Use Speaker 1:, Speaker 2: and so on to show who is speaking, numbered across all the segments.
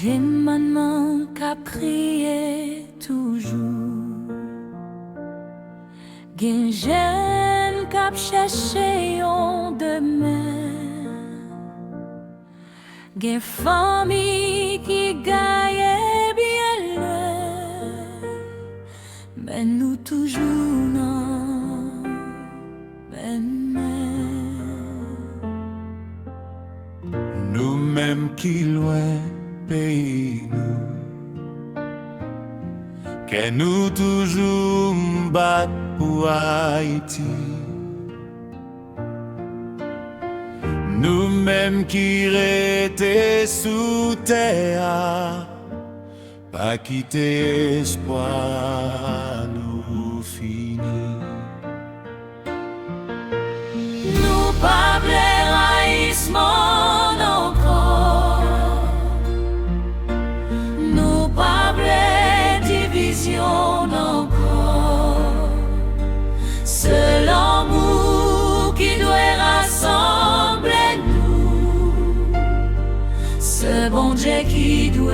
Speaker 1: Gen maman qu'a prié toujours, gen jeune qu'a cherché yon demain, gen famille qui gagne bien loin, mais nous toujours non,
Speaker 2: nous-mêmes qui loin pays nous, que nous toujours bat pour Haïti. Nous-mêmes qui restés sous terre, pas quitter espoir nous fini.
Speaker 1: nous pas haïssement encore, nous pas division encore. C'est l'amour qui doit rassembler nous, c'est bon Dieu qui doit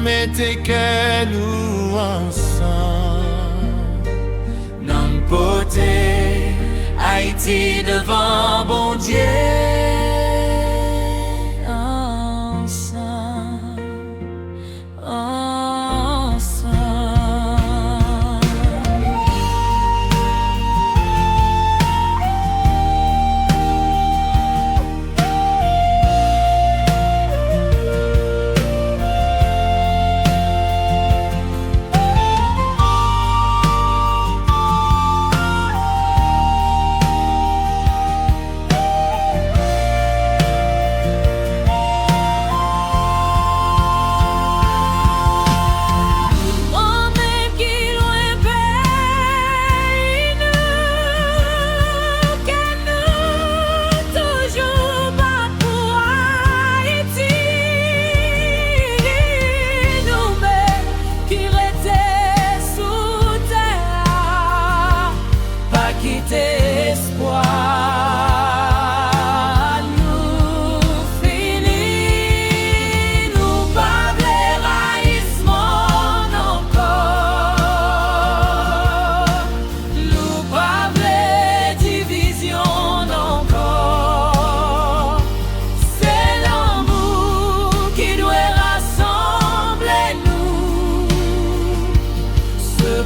Speaker 2: mettez que nous ensemble, n'emporter Haïti devant bon Dieu.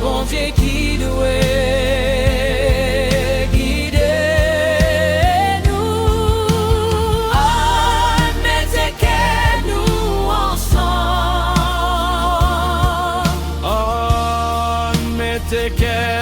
Speaker 1: Bon Dieu qui doit guider nous, mettez que nous ensemble,
Speaker 2: mettez que